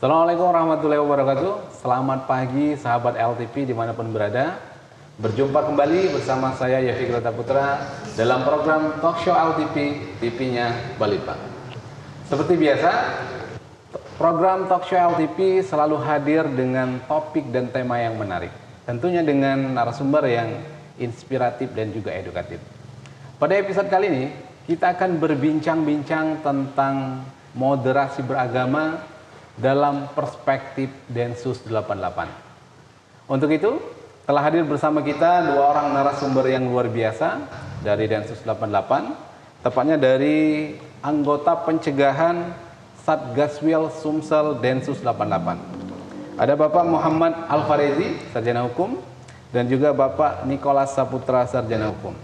Assalamualaikum warahmatullahi wabarakatuh. Selamat pagi sahabat LTP dimanapun berada. Berjumpa kembali bersama saya Yafi Grata Putra dalam program Talkshow LTP, TV-nya Balitbang. Seperti biasa, program Talkshow LTP selalu hadir dengan topik dan tema yang menarik. Tentunya dengan narasumber yang inspiratif dan juga edukatif. Pada episode kali ini, kita akan berbincang-bincang tentang moderasi beragama dalam perspektif Densus 88. Untuk itu, telah hadir bersama kita dua orang narasumber yang luar biasa dari Densus 88, tepatnya dari anggota pencegahan Satgaswil Sumsel Densus 88. Ada Bapak Muhammad Alfarezi, Sarjana Hukum, dan juga Bapak Nikolas Saputra, Sarjana Hukum.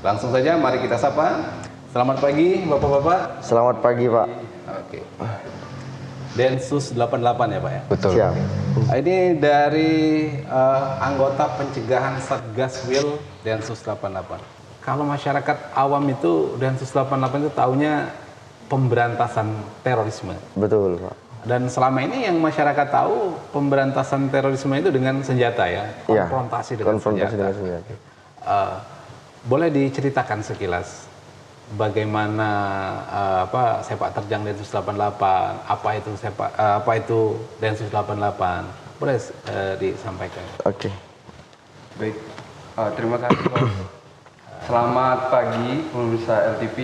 Langsung saja, mari kita sapa. Selamat pagi, Bapak-Bapak. Selamat pagi, Pak. Oke. Densus 88 ya Pak ya? Betul. Siap. Ini dari anggota pencegahan Satgaswil Densus 88. Kalau masyarakat awam itu Densus 88 itu taunya pemberantasan terorisme. Betul, Pak. Dan selama ini yang masyarakat tahu pemberantasan terorisme itu dengan senjata ya, konfrontasi dengan senjata. Boleh diceritakan sekilas bagaimana sepak terjang Densus 88, apa itu Densus 88, boleh disampaikan? Oke. Baik, terima kasih Pak. Selamat pagi pemirsa LTP.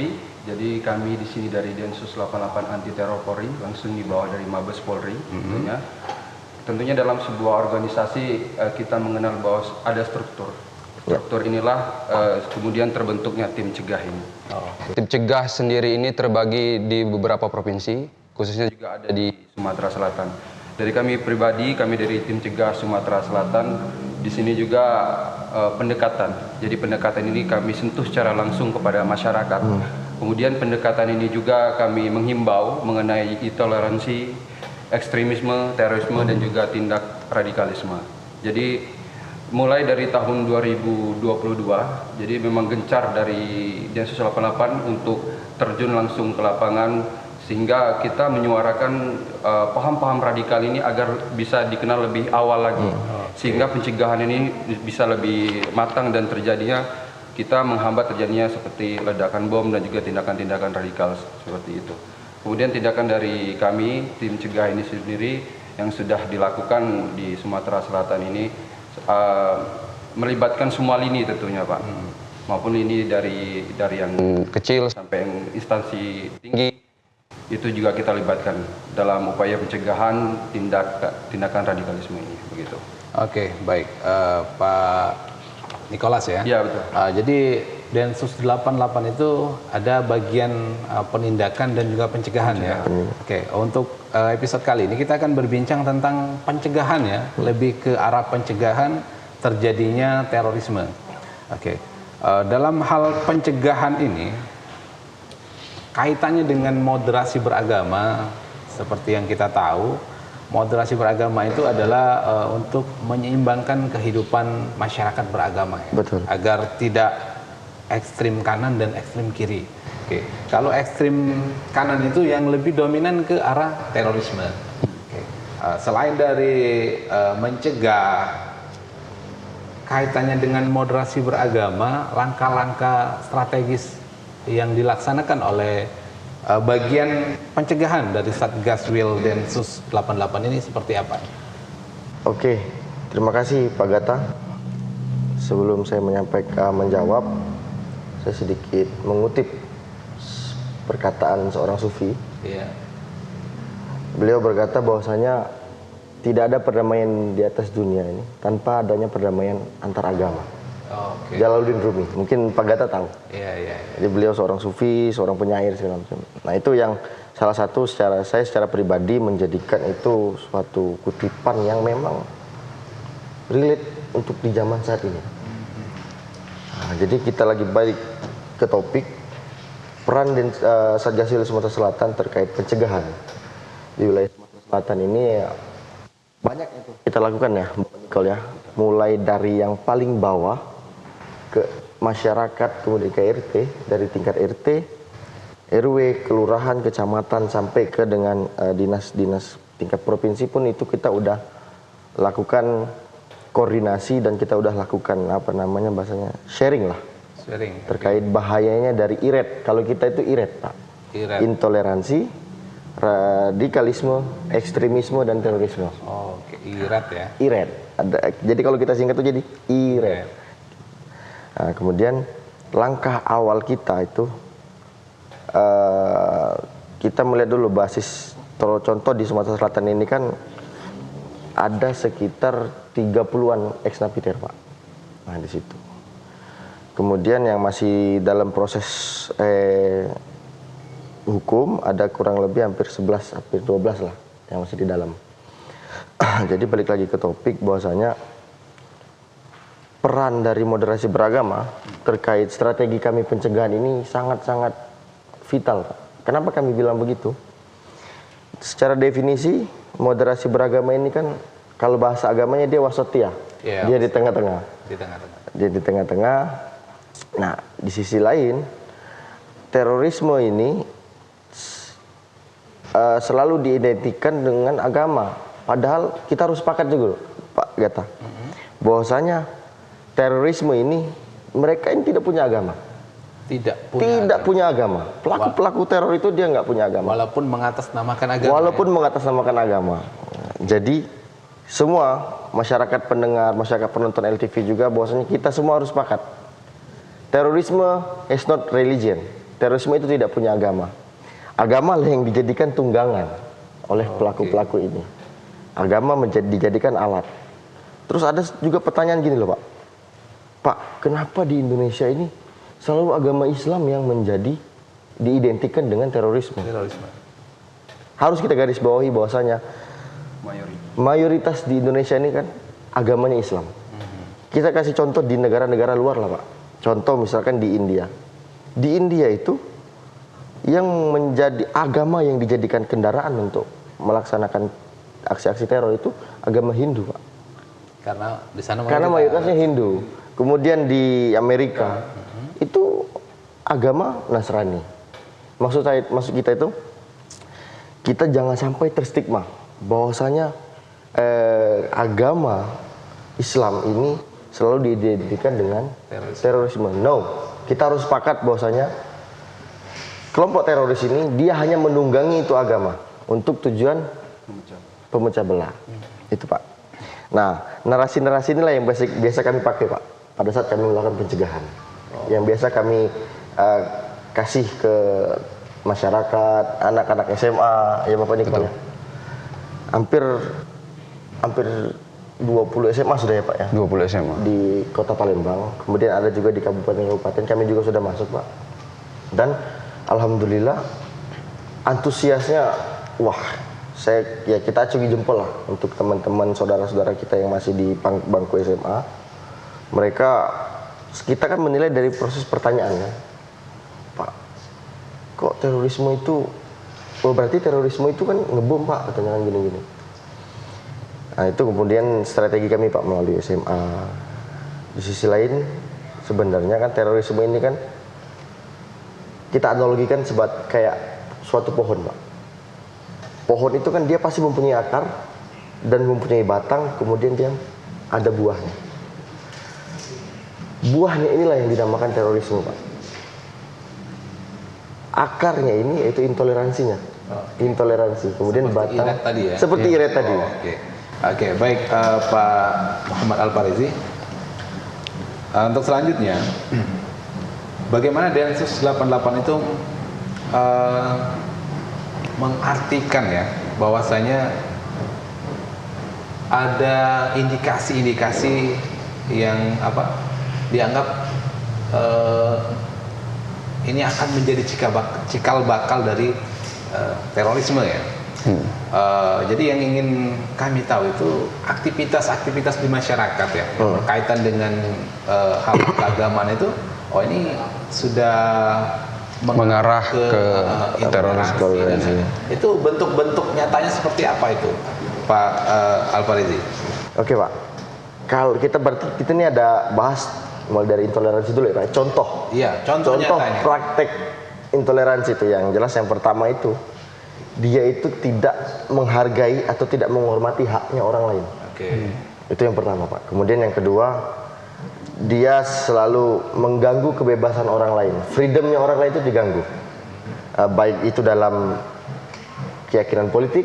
Jadi kami di sini dari Densus 88 Anti Teror Polri, langsung di bawah dari Mabes Polri tentunya. Tentunya dalam sebuah organisasi kita mengenal bahwa ada struktur. Struktur inilah kemudian terbentuknya tim cegah ini. Tim cegah sendiri ini terbagi di beberapa provinsi, khususnya juga ada di Sumatera Selatan. Dari kami pribadi, kami dari tim cegah Sumatera Selatan, di sini juga pendekatan. Jadi pendekatan ini kami sentuh secara langsung kepada masyarakat. Kemudian pendekatan ini juga kami menghimbau mengenai intoleransi, ekstremisme, terorisme, dan juga tindak radikalisme. Jadi mulai dari tahun 2022, jadi memang gencar dari Densus 88 untuk terjun langsung ke lapangan, sehingga kita menyuarakan paham-paham radikal ini agar bisa dikenal lebih awal lagi, sehingga pencegahan ini bisa lebih matang dan terjadinya kita menghambat terjadinya seperti ledakan bom dan juga tindakan-tindakan radikal seperti itu. Kemudian tindakan dari kami, tim cegah ini sendiri yang sudah dilakukan di Sumatera Selatan ini melibatkan semua lini tentunya Pak, maupun lini dari yang kecil sampai yang instansi tinggi, itu juga kita libatkan dalam upaya pencegahan tindakan radikalisme ini, begitu. Oke, baik, Pak Nikolas ya. Iya betul. Jadi Densus 88 itu ada bagian penindakan dan juga pencegahan ya. Oke, untuk episode kali ini kita akan berbincang tentang pencegahan ya, lebih ke arah pencegahan terjadinya terorisme. Oke, dalam hal pencegahan ini kaitannya dengan moderasi beragama, seperti yang kita tahu, moderasi beragama itu adalah untuk menyeimbangkan kehidupan masyarakat beragama ya. Betul. Agar tidak ekstrim kanan dan ekstrim kiri. Oke. Kalau ekstrim kanan itu yang lebih dominan ke arah terorisme. Oke. Selain dari mencegah, kaitannya dengan moderasi beragama, langkah-langkah strategis yang dilaksanakan oleh bagian pencegahan dari Satgaswil Densus 88 ini seperti apa? Oke, terima kasih Pak Gata. Sebelum saya menjawab, saya sedikit mengutip perkataan seorang sufi. Iya. Beliau berkata bahwasanya tidak ada perdamaian di atas dunia ini tanpa adanya perdamaian antar agama. Oke. Jalaluddin Rumi, mungkin Pak Gata tahu. Iya. Jadi beliau seorang sufi, seorang penyair segala macam. Nah itu yang salah satu secara pribadi menjadikan itu suatu kutipan yang memang relate untuk di zaman saat ini. Nah, jadi kita lagi balik ke topik peran Satgaswil Sumatera Selatan terkait pencegahan di wilayah Sumatera Selatan ini banyak itu kita lakukan ya, ya, mulai dari yang paling bawah ke masyarakat, kemudian ke RT, dari tingkat RT, RW, kelurahan, kecamatan, sampai ke dengan dinas-dinas tingkat provinsi pun itu kita udah lakukan koordinasi dan kita udah lakukan apa namanya bahasanya sharing lah terkait bahayanya dari IRED. Kalau kita itu IRED Pak, intoleransi, radikalisme, ekstremisme dan terorisme. Oh, oke. IRED ya. IRED. Jadi kalau kita singkat itu jadi IRED. Nah, kemudian langkah awal kita itu kita melihat dulu basis. Contoh di Sumatera Selatan ini kan ada sekitar 30-an ex-napiter Pak. Nah di situ. Kemudian yang masih dalam proses hukum ada kurang lebih hampir 11, hampir 12 lah yang masih di dalam. Jadi balik lagi ke topik bahwasanya peran dari moderasi beragama terkait strategi kami pencegahan ini sangat-sangat vital Pak. Kenapa kami bilang begitu? Secara definisi moderasi beragama ini kan kalau bahasa agamanya dia wasotia, dia di tengah-tengah. Dia di tengah-tengah. Nah di sisi lain terorisme ini selalu diidentikan dengan agama. Padahal kita harus sepakat juga Pak Gata, bahwasanya terorisme ini mereka ini tidak punya agama. Tidak punya agama. Pelaku teror itu dia nggak punya agama. Walaupun mengatasnamakan agama. Walaupun mengatasnamakan agama. Jadi semua masyarakat pendengar, masyarakat penonton LTV juga bahwasanya kita semua harus sepakat. Terorisme is not religion. Terorisme itu tidak punya agama. Agama lah yang dijadikan tunggangan oleh pelaku-pelaku ini. Agama dijadikan alat. Terus ada juga pertanyaan gini loh Pak. Pak, kenapa di Indonesia ini selalu agama Islam yang menjadi diidentikan dengan terorisme? Harus kita garis bawahi bahwasanya mayoritas di Indonesia ini kan agamanya Islam. Kita kasih contoh di negara-negara luar lah Pak. Contoh misalkan di India. Di India itu yang menjadi agama yang dijadikan kendaraan untuk melaksanakan aksi-aksi teror itu agama Hindu Pak. Karena mayoritasnya Hindu. Kemudian di Amerika itu agama Nasrani. Maksud kita itu kita jangan sampai terstigma bahwasanya agama Islam ini selalu diidentikan dengan terorisme. No, kita harus sepakat bahwasanya kelompok teroris ini dia hanya menunggangi itu agama untuk tujuan pemecah belah. Itu Pak. Nah, narasi-narasi inilah yang biasa kami pakai Pak pada saat kami melakukan pencegahan. Yang biasa kami kasih ke masyarakat, anak-anak SMA, ya Bapak ini kepala. Hampir 20 SMA sudah ya Pak ya? 20 SMA. Di Kota Palembang, kemudian ada juga di kabupaten-kabupaten, kami juga sudah masuk Pak. Dan alhamdulillah antusiasnya, wah, kita acungi jempol lah untuk teman-teman saudara-saudara kita yang masih di bangku SMA. Mereka, kita kan menilai dari proses pertanyaannya, Pak, kok terorisme itu, berarti terorisme itu kan ngebom Pak, katanya kan gini-gini. Nah itu kemudian strategi kami Pak melalui SMA. Di sisi lain, sebenarnya kan terorisme ini kan kita analogikan sebagai kayak suatu pohon Pak. Pohon itu kan dia pasti mempunyai akar dan mempunyai batang, kemudian dia ada buahnya. Buahnya inilah yang dinamakan terorisme Pak. Akarnya ini yaitu intoleransinya. Intoleransi. Kemudian seperti batang tadi ya? Seperti ya. Iret tadi. Oke, baik Pak Muhammad Al-Farizi. Untuk selanjutnya, bagaimana Densus 88 itu mengartikan ya bahwasanya ada indikasi-indikasi yang dianggap ini akan menjadi cikal bakal dari terorisme ya. Jadi yang ingin kami tahu itu aktivitas-aktivitas di masyarakat ya yang berkaitan dengan hal keagamaan itu, ini sudah mengarah ke terorisme. Itu bentuk-bentuk nyatanya seperti apa itu, Pak Al-Farizi? Oke Pak, kalau kita berarti kita ini ada bahas mulai dari intoleransi dulu ya Pak. Contoh nyatanya. Praktek intoleransi itu yang jelas yang pertama itu dia itu tidak menghargai atau tidak menghormati haknya orang lain. Oke. Itu yang pertama, Pak. Kemudian yang kedua, dia selalu mengganggu kebebasan orang lain. Freedomnya orang lain itu diganggu. Baik itu dalam keyakinan politik,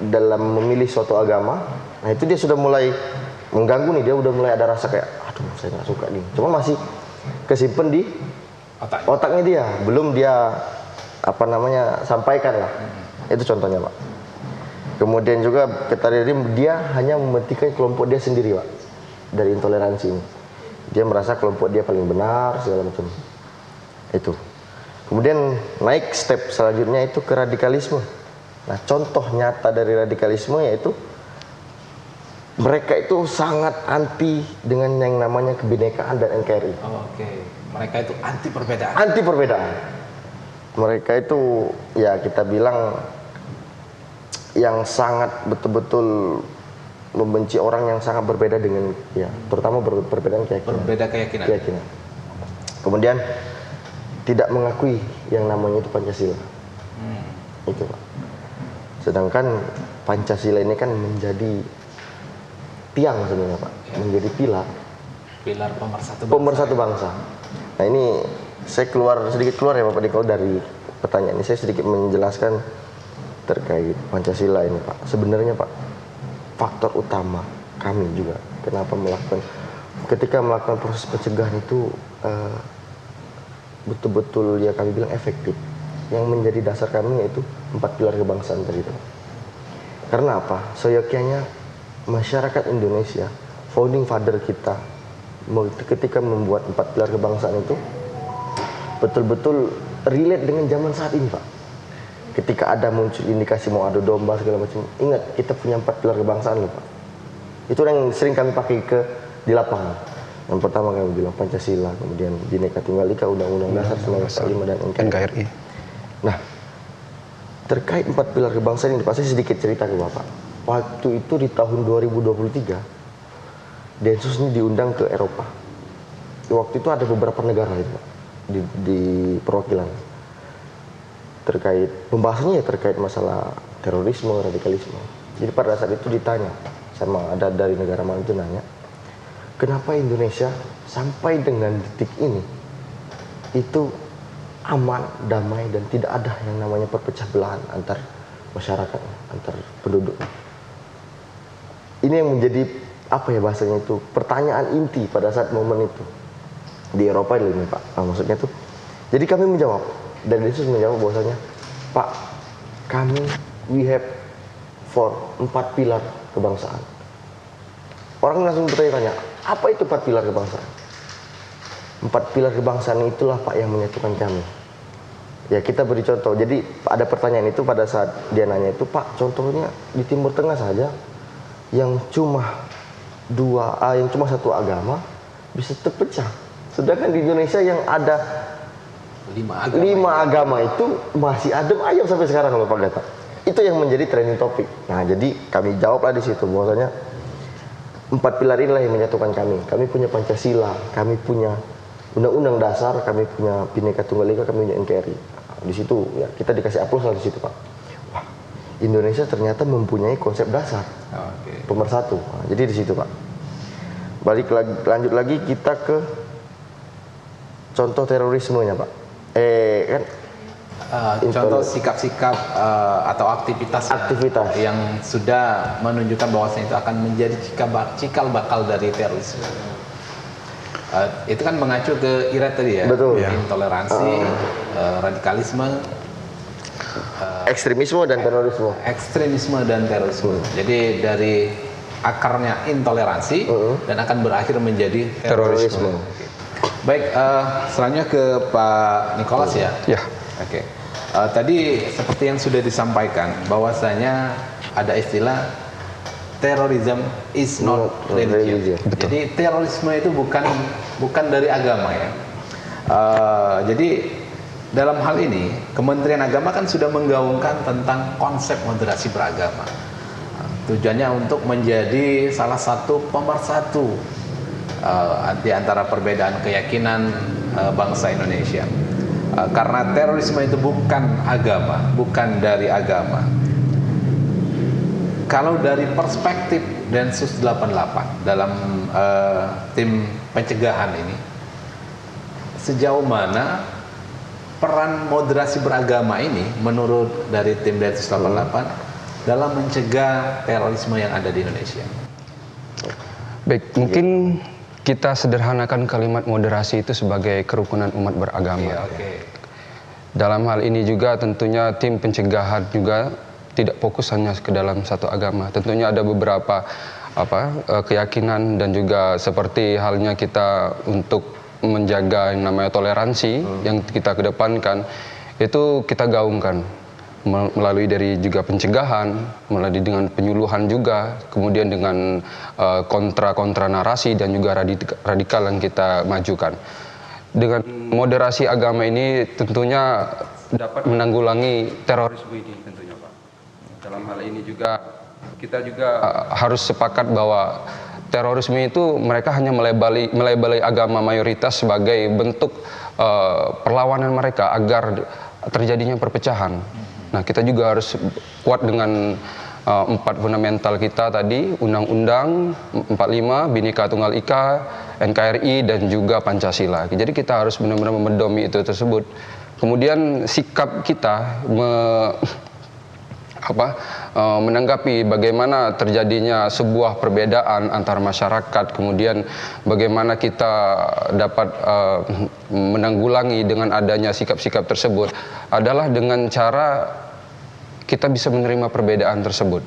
dalam memilih suatu agama. Nah itu dia sudah mulai mengganggu nih. Dia udah mulai ada rasa kayak, aduh saya nggak suka nih. Cuma masih kesimpan di otaknya dia. Belum dia sampaikan lah. Itu contohnya, Pak. Kemudian juga kata dia hanya mementingkan kelompok dia sendiri, Pak. Dari intoleransi ini. Dia merasa kelompok dia paling benar segala macam. Itu. Kemudian naik step selanjutnya itu ke radikalisme. Nah, contoh nyata dari radikalisme yaitu mereka itu sangat anti dengan yang namanya kebinekaan dan NKRI. Oke. Mereka itu anti perbedaan. Anti perbedaan. Mereka itu ya kita bilang yang sangat betul-betul membenci orang yang sangat berbeda dengan ya, terutama perbedaan keyakinan. Berbeda keyakinan. Kemudian tidak mengakui yang namanya itu Pancasila. Itu, Pak. Sedangkan Pancasila ini kan menjadi tiang sebenarnya, Pak. Menjadi pilar pemersatu bangsa. Nah, ini saya sedikit keluar ya Bapak Diko dari pertanyaan ini. Saya sedikit menjelaskan terkait Pancasila ini, Pak. Sebenarnya, Pak, faktor utama kami juga kenapa ketika melakukan proses pencegahan itu betul-betul ya kami bilang efektif. Yang menjadi dasar kami yaitu 4 pilar kebangsaan tadi itu. Karena apa? Seyogyanya masyarakat Indonesia, founding father kita ketika membuat 4 pilar kebangsaan itu betul-betul relate dengan zaman saat ini, Pak. Ketika ada muncul indikasi mau adu domba segala macam, ingat kita punya 4 pilar kebangsaan loh, Pak. Itu yang sering kami pakai di lapangan. Yang pertama kami bilang Pancasila, kemudian Bhinneka Tunggal Ika, Undang-Undang Dasar 1945 dan NKRI. Nah, terkait 4 pilar kebangsaan ini, Pak, saya sedikit cerita ke Bapak. Waktu itu di tahun 2023, Densus ini diundang ke Eropa. Waktu itu ada beberapa negara itu, Pak, di perwakilan. Terkait pembahasannya ya terkait masalah terorisme, radikalisme. Jadi pada saat itu ditanya sama ada dari negara mana itu nanya, kenapa Indonesia sampai dengan detik ini itu aman, damai dan tidak ada yang namanya perpecah belahan antar masyarakat, antar penduduk. Ini yang menjadi apa ya bahasanya itu pertanyaan inti pada saat momen itu di Eropa ini, Pak. Nah, maksudnya tuh, jadi kami menjawab. Dan Yesus menjawab bahwasanya, Pak, we have 4 pilar kebangsaan. Orang langsung bertanya, apa itu 4 pilar kebangsaan? 4 pilar kebangsaan itulah, Pak, yang menyatukan kami. Ya kita beri contoh. Jadi ada pertanyaan itu pada saat dia nanya itu, Pak, contohnya di Timur Tengah saja yang cuma satu agama bisa terpecah. Sedangkan di Indonesia yang ada 5 agama itu masih adem ayam sampai sekarang loh, Pak Gata. Itu yang menjadi trending topik. Nah, jadi kami jawablah di situ bahwasanya 4 pilar inilah yang menyatukan kami. Kami punya Pancasila, kami punya Undang-Undang Dasar, kami punya Bhinneka Tunggal Ika, kami punya NKRI. Nah, di situ ya kita dikasih aplaus lah di situ, Pak. Wah, Indonesia ternyata mempunyai konsep dasar pemersatu. Nah, jadi di situ, Pak. Lanjut lagi kita ke contoh terorismenya, Pak. Contoh sikap-sikap atau aktivitas yang sudah menunjukkan bahwasanya itu akan menjadi cikal bakal dari terorisme. Itu kan mengacu ke IRA tadi ya. Betul. Intoleransi, radikalisme, ekstremisme dan terorisme. Jadi dari akarnya intoleransi dan akan berakhir menjadi terorisme. Baik, selanjutnya ke Pak Nicholas ya. Ya. Oke. Tadi seperti yang sudah disampaikan bahwasanya ada istilah terrorism is not religion. Jadi terorisme itu bukan dari agama ya. Jadi dalam hal ini Kementerian Agama kan sudah menggaungkan tentang konsep moderasi beragama. Tujuannya untuk menjadi salah satu pemersatu di antara perbedaan keyakinan bangsa Indonesia. karena terorisme itu bukan agama, bukan dari agama. Kalau dari perspektif Densus 88 dalam tim pencegahan ini, sejauh mana peran moderasi beragama ini menurut dari tim Densus 88 dalam mencegah terorisme yang ada di Indonesia? Baik, mungkin kita sederhanakan kalimat moderasi itu sebagai kerukunan umat beragama. Iya, oke. Dalam hal ini juga tentunya tim pencegahan juga tidak fokus hanya ke dalam satu agama. Tentunya ada beberapa keyakinan dan juga seperti halnya kita untuk menjaga yang namanya toleransi yang kita kedepankan, itu kita gaungkan melalui dari juga pencegahan, melalui dengan penyuluhan juga, kemudian dengan kontra narasi dan juga radikal yang kita majukan. Dengan moderasi agama ini tentunya dapat menanggulangi terorisme ini tentunya, Pak. Dalam hal ini juga kita juga harus sepakat bahwa terorisme itu mereka hanya melabeli agama mayoritas sebagai bentuk perlawanan mereka agar terjadinya perpecahan. Nah, kita juga harus kuat dengan 4 fundamental kita tadi, Undang-Undang 45, Bhinneka Tunggal Ika, NKRI, dan juga Pancasila. Jadi kita harus benar-benar memedomi itu tersebut. Kemudian sikap kita menanggapi bagaimana terjadinya sebuah perbedaan antar masyarakat, kemudian bagaimana kita dapat menanggulangi dengan adanya sikap-sikap tersebut adalah dengan cara kita bisa menerima perbedaan tersebut.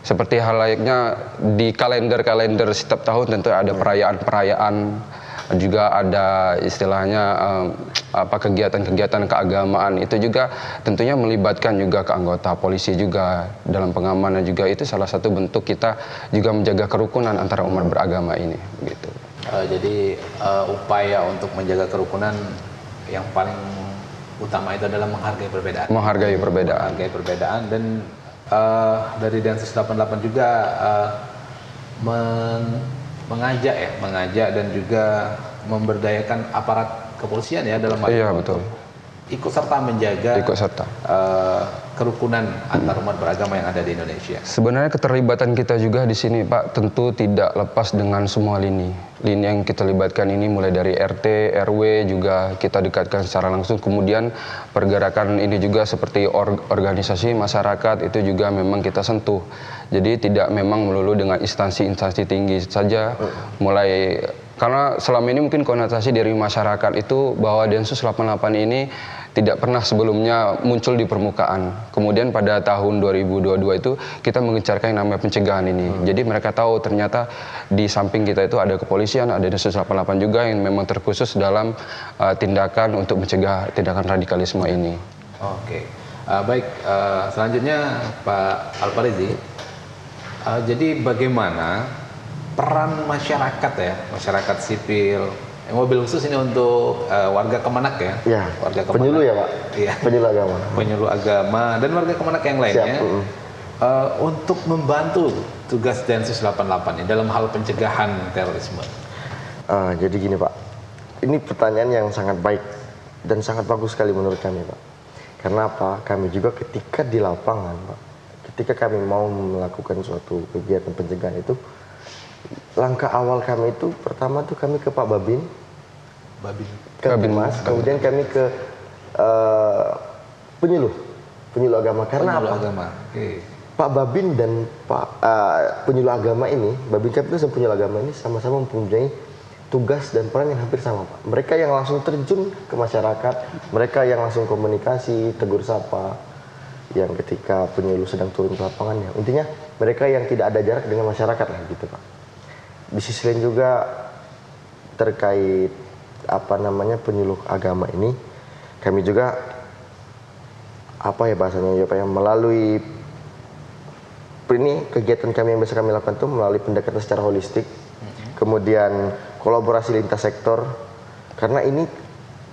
Seperti hal layaknya di kalender setiap tahun tentu ada perayaan-perayaan, juga ada istilahnya kegiatan-kegiatan keagamaan, itu juga tentunya melibatkan juga ke anggota polisi juga dalam pengamanan juga. Itu salah satu bentuk kita juga menjaga kerukunan antara umat beragama ini gitu. Jadi upaya untuk menjaga kerukunan yang paling utama itu adalah menghargai perbedaan. Menghargai perbedaan dan dari Densus 88 juga mengajak dan juga memberdayakan aparat kepolisian ya dalam hal iya, itu betul. Ikut serta menjaga kerukunan antar umat beragama yang ada di Indonesia. Sebenarnya keterlibatan kita juga di sini, Pak, tentu tidak lepas dengan semua lini yang kita libatkan ini, mulai dari RT, RW juga kita dekatkan secara langsung. Kemudian pergerakan ini juga seperti organisasi masyarakat itu juga memang kita sentuh. Jadi tidak memang melulu dengan instansi-instansi tinggi saja, mulai karena selama ini mungkin konotasi dari masyarakat itu bahwa Densus 88 ini tidak pernah sebelumnya muncul di permukaan. Kemudian pada tahun 2022 itu kita mengencarkan yang namanya pencegahan ini. Jadi mereka tahu ternyata di samping kita itu ada kepolisian, ada Densus 88 juga yang memang terkhusus dalam tindakan untuk mencegah tindakan radikalisme ini. Oke. Baik, selanjutnya Pak Alfarizi. Jadi bagaimana peran masyarakat ya, masyarakat sipil, mobil khusus ini untuk warga Kemenak ya? Ya, warga Kemenak. penyuluh ya Pak? Iya. Penyuluh agama. Penyuluh agama dan warga Kemenak yang lainnya. Untuk membantu tugas Densus 88 ini dalam hal pencegahan terorisme. Jadi gini Pak, ini pertanyaan yang sangat baik dan sangat bagus sekali menurut kami Pak. Karena apa? Kami juga ketika di lapangan Pak, ketika kami mau melakukan suatu kegiatan pencegahan itu, langkah awal kami itu pertama tuh kami ke Pak Babin, ke Bimas, kemudian kami ke penyuluh agama. Karena penyuluh apa? Agama. Pak Babin dan Pak penyuluh agama ini, Babin Kapolres dan penyuluh agama ini sama-sama mempunyai tugas dan peran yang hampir sama Pak. Mereka yang langsung terjun ke masyarakat, mereka yang langsung komunikasi, tegur sapa, yang ketika penyuluh sedang turun ke lapangannya. Intinya mereka yang tidak ada jarak dengan masyarakat lah gitu Pak. Di sisi lain juga terkait penyuluh agama ini, kami juga melalui ini kegiatan kami yang biasa kami lakukan itu melalui pendekatan secara holistik, kemudian kolaborasi lintas sektor, karena ini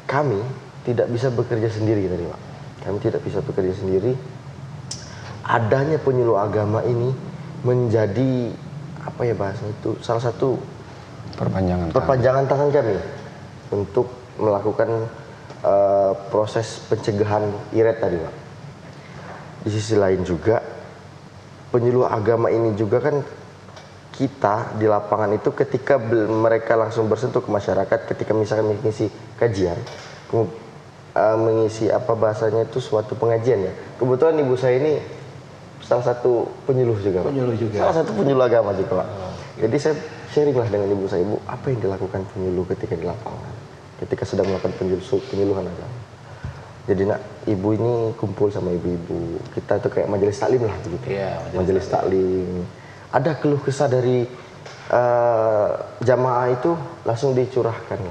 kami tidak bisa bekerja sendiri tadi Pak. Kami tidak bisa bekerja sendiri. Adanya penyuluh agama ini menjadi salah satu perpanjangan tangan kami untuk melakukan proses pencegahan IRET tadi, Pak. Di sisi lain juga penyuluh agama ini juga kan kita di lapangan itu ketika mereka langsung bersentuh ke masyarakat, ketika misalkan mengisi kajian, mengisi apa bahasanya itu suatu pengajian ya. Kebetulan ibu saya ini salah satu penyuluh juga, Pak. Penyuluh juga. Salah satu penyuluh agama juga, Pak. Jadi saya sharing lah dengan ibu saya, ibu apa yang dilakukan penyuluh ketika di lapangan, ketika sedang melakukan penyuluhan agama. Jadi nak, ibu ini kumpul sama ibu-ibu, kita itu kayak majelis taklim lah begitu. Iya, majelis taklim. Ada keluh kesah dari jamaah itu langsung dicurahkan,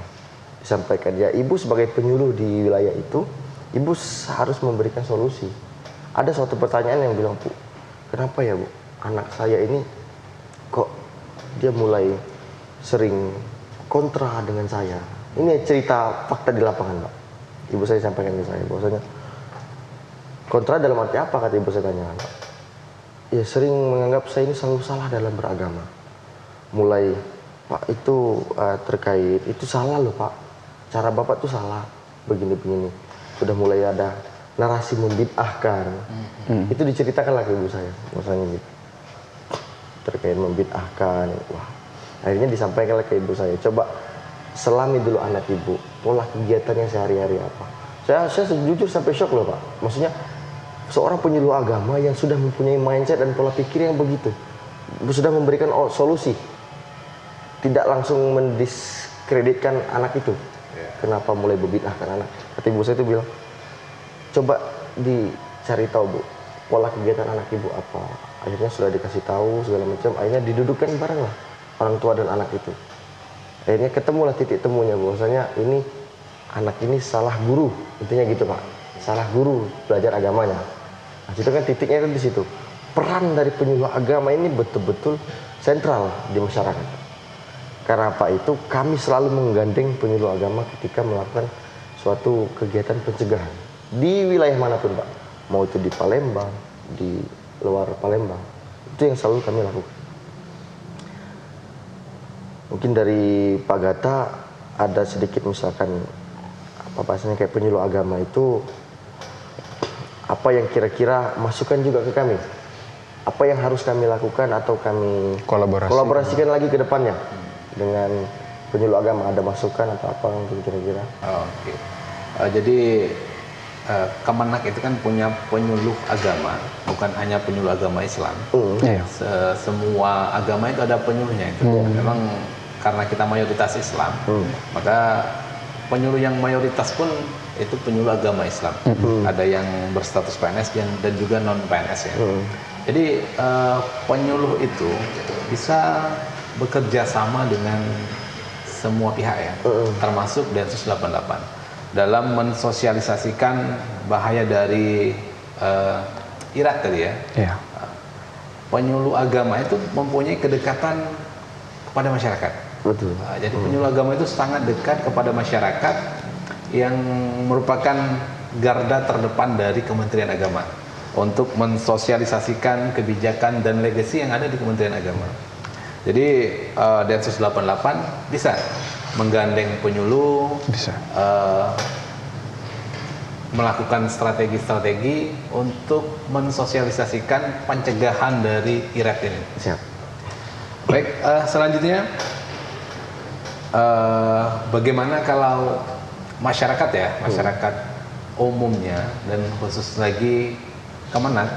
disampaikan. Ya, ibu sebagai penyuluh di wilayah itu, ibu harus memberikan solusi. Ada suatu pertanyaan yang bilang, Bu, kenapa ya Bu, anak saya ini kok dia mulai sering kontra dengan saya. Ini cerita fakta di lapangan, Pak. Ibu saya sampaikan ke saya, bahwasanya kontra dalam arti apa, kata ibu saya tanya, Pak. Ya sering menganggap saya ini selalu salah dalam beragama. Mulai, Pak itu terkait, itu salah loh Pak. Cara Bapak tuh salah, begini-begini. Sudah mulai ada narasi membid'ahkan. Itu diceritakan lagi ibu saya, maksudnya gitu. Terkait membid'ahkan. Wah, akhirnya disampaikan lagi ke ibu saya. Coba selami dulu anak ibu, pola kegiatannya sehari-hari apa. Saya jujur sampai shock loh Pak. Maksudnya seorang penyuluh agama yang sudah mempunyai mindset dan pola pikir yang begitu, sudah memberikan solusi, tidak langsung mendiskreditkan anak itu. Kenapa mulai berbid'ahkan anak? Kata ibu saya itu bilang, coba dicari tahu Bu, pola kegiatan anak ibu apa. Akhirnya sudah dikasih tahu segala macam, akhirnya didudukkan bareng lah orang tua dan anak itu. Akhirnya ketemulah titik temunya, bahwasanya ini anak ini salah guru, intinya gitu Pak, salah guru belajar agamanya. Nah, itu kan titiknya itu di situ. Peran dari penyuluh agama ini betul-betul sentral di masyarakat. Karena apa itu, kami selalu menggandeng penyuluh agama ketika melakukan suatu kegiatan pencegahan di wilayah manapun Pak, mau itu di Palembang, di luar Palembang, itu yang selalu kami lakukan. Mungkin dari Pak Gata ada sedikit misalkan apa bahasanya kayak penyuluh agama itu, apa yang kira-kira masukan juga ke kami, apa yang harus kami lakukan atau kami kolaborasikan lagi ke depannya dengan penyuluh agama, ada masukan atau apa mungkin kira-kira. Oke. Jadi Kemenak itu kan punya penyuluh agama, bukan hanya penyuluh agama Islam. Semua agama itu ada penyuluhnya itu. Memang karena kita mayoritas Islam, maka penyuluh yang mayoritas pun itu penyuluh agama Islam. Ada yang berstatus PNS dan juga non PNS ya. Jadi penyuluh itu bisa bekerja sama dengan semua pihak ya, termasuk Densus 88 dalam mensosialisasikan bahaya dari IRAT tadi ya. Penyuluh agama itu mempunyai kedekatan kepada masyarakat. Betul. Jadi penyuluh agama itu sangat dekat kepada masyarakat yang merupakan garda terdepan dari Kementerian Agama untuk mensosialisasikan kebijakan dan legasi yang ada di Kementerian Agama. Jadi Densus 88 bisa menggandeng penyuluh, bisa melakukan strategi-strategi untuk mensosialisasikan pencegahan dari IRAT ini. Siap. Baik, selanjutnya bagaimana kalau masyarakat ya, masyarakat umumnya dan khusus lagi Kemenak,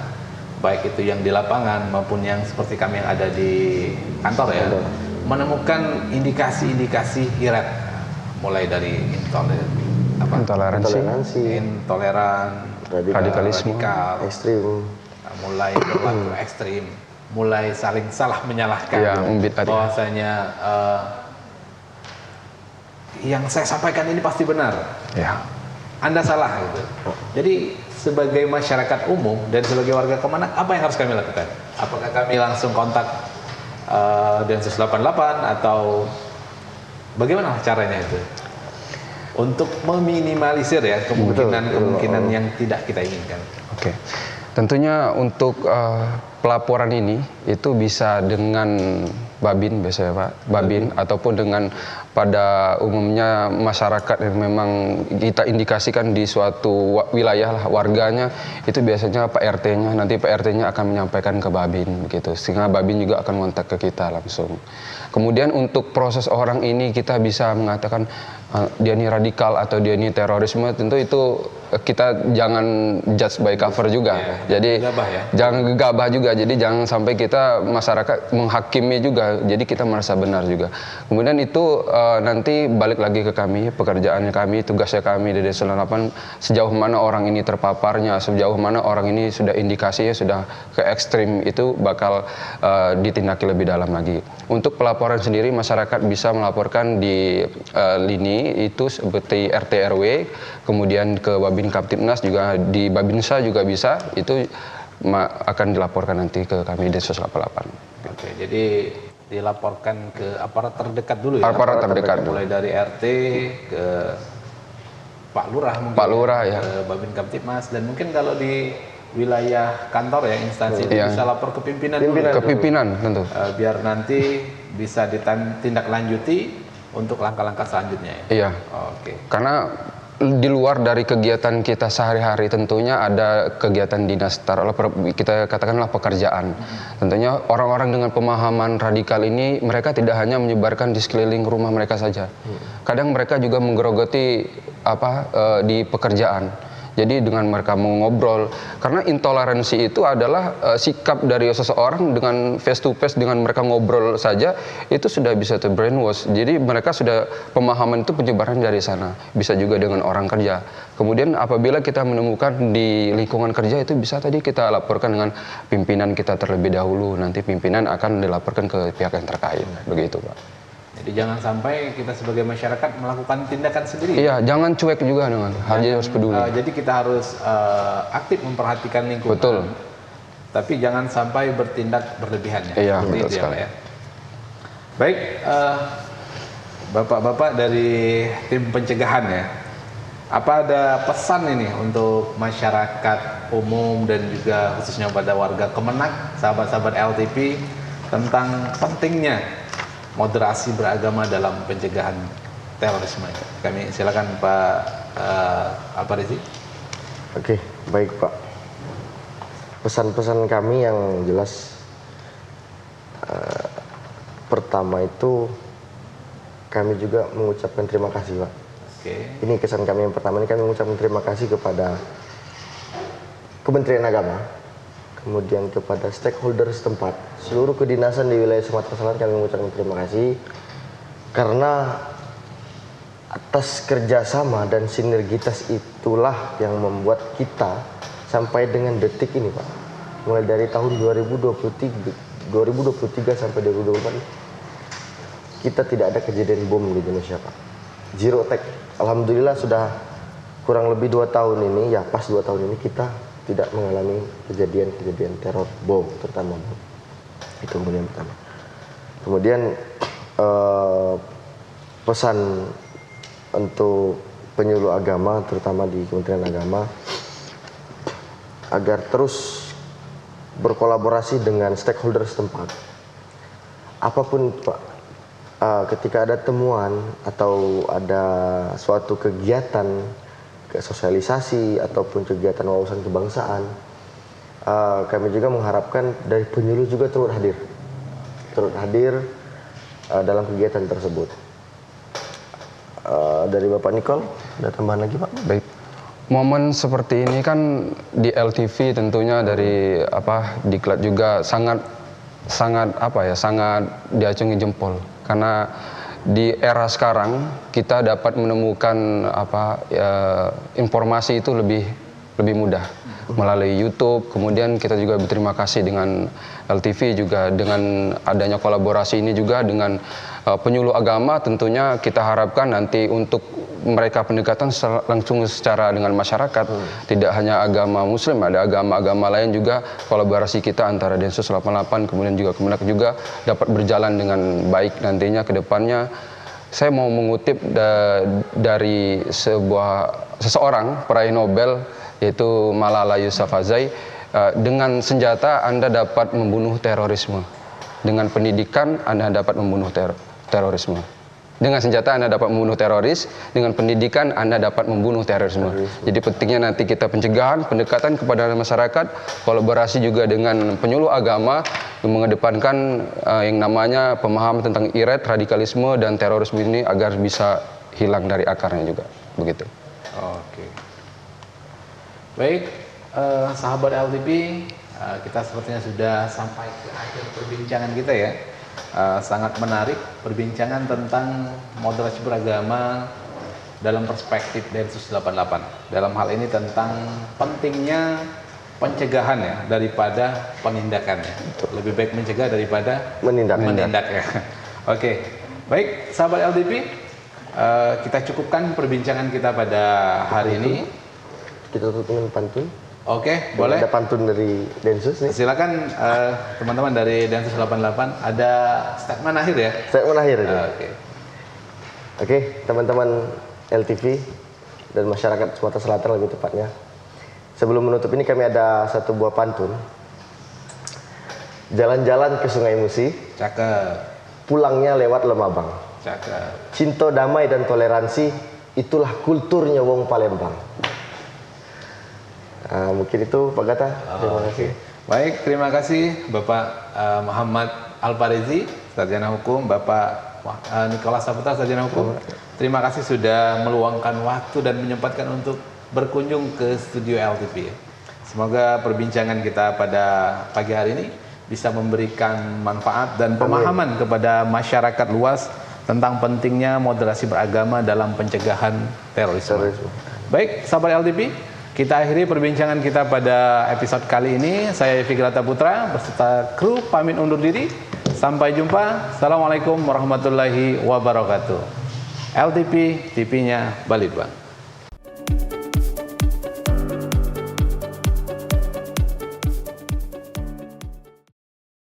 baik itu yang di lapangan maupun yang seperti kami yang ada di kantor ya, menemukan indikasi-indikasi IRAT, mulai dari intoleran, radikalisme, radikal, ekstrim, mulai berlaku ekstrim, mulai saling salah menyalahkan, bahwasanya yang saya sampaikan ini pasti benar, Anda salah gitu. Jadi sebagai masyarakat umum dan sebagai warga Kemenak, apa yang harus kami lakukan? Apakah kami langsung kontak Densus 88 atau bagaimana caranya itu untuk meminimalisir ya kemungkinan yang tidak kita inginkan? Tentunya untuk pelaporan ini itu bisa dengan Babin biasanya Pak, Babin ataupun dengan pada umumnya masyarakat yang memang kita indikasikan di suatu wilayah lah, warganya itu biasanya Pak RT-nya, nanti Pak RT-nya akan menyampaikan ke Babin gitu, sehingga Babin juga akan kontak ke kita langsung. Kemudian untuk proses orang ini kita bisa mengatakan dia ini radikal atau dia ini terorisme, tentu itu kita jangan judge by cover juga. Jadi jangan gegabah juga. Jadi jangan sampai kita masyarakat menghakimi juga. Jadi kita merasa benar juga. Kemudian itu nanti balik lagi ke kami, pekerjaannya kami, tugasnya kami di Densus 88, sejauh mana orang ini terpaparnya, sejauh mana orang ini sudah indikasinya sudah ke ekstrim, itu bakal ditindaki lebih dalam lagi. Untuk pelaporan sendiri, masyarakat bisa melaporkan di lini itu seperti RT RW, kemudian ke Babin Kaptipnas, juga di Babinsa juga bisa, itu akan dilaporkan nanti ke kami Densus 88. Oke, jadi dilaporkan ke aparat terdekat dulu ya. Aparat terdekat mulai dari RT ke Pak Lurah mungkin. Pak Lurah ya. Ke Babin Kaptipmas, dan mungkin kalau di wilayah kantor ya, instansi itu bisa lapor ke pimpinan dulu. Ke pimpinan tentu. Biar nanti bisa ditindaklanjuti untuk langkah-langkah selanjutnya ya. Iya. Oke. Karena di luar dari kegiatan kita sehari-hari tentunya ada kegiatan dinas, kita katakanlah pekerjaan. Tentunya orang-orang dengan pemahaman radikal ini mereka tidak hanya menyebarkan di sekeliling rumah mereka saja. Kadang mereka juga menggerogoti di pekerjaan. Jadi dengan mereka mengobrol, karena intoleransi itu adalah sikap dari seseorang dengan face to face, dengan mereka ngobrol saja itu sudah bisa ter-brainwash. Jadi mereka sudah pemahaman itu penyebaran dari sana, bisa juga dengan orang kerja. Kemudian apabila kita menemukan di lingkungan kerja itu bisa tadi kita laporkan dengan pimpinan kita terlebih dahulu, nanti pimpinan akan dilaporkan ke pihak yang terkait, begitu Pak. Jadi jangan sampai kita sebagai masyarakat melakukan tindakan sendiri. Iya, jangan cuek juga dengan harus peduli. Jadi kita harus aktif memperhatikan lingkungan. Betul. Tapi jangan sampai bertindak berlebihan ya. Iya, betul betul sekali. ya. Baik, Bapak-bapak dari tim pencegahan ya. Apa ada pesan ini untuk masyarakat umum dan juga khususnya pada warga Kemenak, sahabat-sahabat LTP, tentang pentingnya moderasi beragama dalam pencegahan terorisme? Kami silakan Pak Al-Farizi. Oke, baik Pak. Pesan-pesan kami yang jelas, pertama itu kami juga mengucapkan terima kasih Pak. Oke. Ini kesan kami yang pertama, ini kami mengucapkan terima kasih kepada Kementerian Agama, kemudian kepada stakeholder setempat, seluruh kedinasan di wilayah Sumatera Selatan, kami mengucapkan terima kasih karena atas kerjasama dan sinergitas itulah yang membuat kita sampai dengan detik ini Pak, mulai dari tahun 2023 sampai 2024 kita tidak ada kejadian bom di Indonesia Pak, zero attack. Alhamdulillah sudah kurang lebih 2 tahun ini, ya pas 2 tahun ini kita tidak mengalami kejadian-kejadian teror bom, terutama bom. Itu kemudian pertama. Kemudian pesan untuk penyuluh agama, terutama di Kementerian Agama, agar terus berkolaborasi dengan stakeholder setempat. Apapun Pak, ketika ada temuan atau ada suatu kegiatan sosialisasi ataupun kegiatan wawasan kebangsaan, kami juga mengharapkan dari penyuluh juga turut hadir dalam kegiatan tersebut. Dari Bapak Nicole, ada tambahan lagi Pak? Baik. Momen seperti ini kan di LTV tentunya dari Diklat juga sangat diacungi jempol, karena di era sekarang kita dapat menemukan informasi itu lebih mudah melalui YouTube. Kemudian kita juga berterima kasih dengan LTV juga dengan adanya kolaborasi ini juga dengan penyuluh agama. Tentunya kita harapkan nanti untuk mereka pendekatan langsung secara dengan masyarakat, tidak hanya agama Muslim, ada agama-agama lain juga. Kolaborasi kita antara Densus 88 kemudian juga Kemenak juga dapat berjalan dengan baik nantinya ke depannya. Saya mau mengutip dari seseorang peraih Nobel, yaitu Malala Yousafzai. Dengan senjata Anda dapat membunuh terorisme. Dengan pendidikan Anda dapat membunuh terorisme. Dengan senjata Anda dapat membunuh teroris, dengan pendidikan Anda dapat membunuh terorisme. Jadi pentingnya nanti kita pencegahan, pendekatan kepada masyarakat, kolaborasi juga dengan penyuluh agama, mengedepankan yang namanya pemahaman tentang IRED, radikalisme dan terorisme ini agar bisa hilang dari akarnya juga. Begitu. Oke. Baik, sahabat LTP, kita sepertinya sudah sampai ke akhir perbincangan kita ya. Sangat menarik perbincangan tentang moderasi beragama dalam perspektif Densus 88. Dalam hal ini tentang pentingnya pencegahan ya daripada penindakan ya. Lebih baik mencegah daripada menindak ya. Oke. Baik, sahabat LTP, kita cukupkan perbincangan kita pada hari ini. Kita tutup dengan pantun. Oke, boleh. Ada pantun dari Densus nih. Silakan teman-teman dari Densus 88, ada statement akhir ya. Statement akhir aja. Oke, teman-teman LTV dan masyarakat Sumatera Selatan lebih tepatnya. Sebelum menutup ini kami ada satu buah pantun. Jalan-jalan ke Sungai Musi, cakep. Pulangnya lewat Lemabang. Cakep. Cinta, damai dan toleransi, itulah kulturnya Wong Palembang. Mungkin itu Pak Gata. Terima kasih. Baik, terima kasih Bapak Muhammad Al-Farizi, sarjana hukum, Bapak Nikolas Saputra, sarjana hukum. Terima kasih sudah meluangkan waktu dan menyempatkan untuk berkunjung ke studio LTP. Semoga perbincangan kita pada pagi hari ini bisa memberikan manfaat dan pemahaman kepada masyarakat luas tentang pentingnya moderasi beragama dalam pencegahan terorisme. Baik, sahabat LTP, kita akhiri perbincangan kita pada episode kali ini. Saya Fikri Putra beserta kru pamit undur diri. Sampai jumpa. Assalamualaikum warahmatullahi wabarakatuh. LTP, TV-nya Balitbang.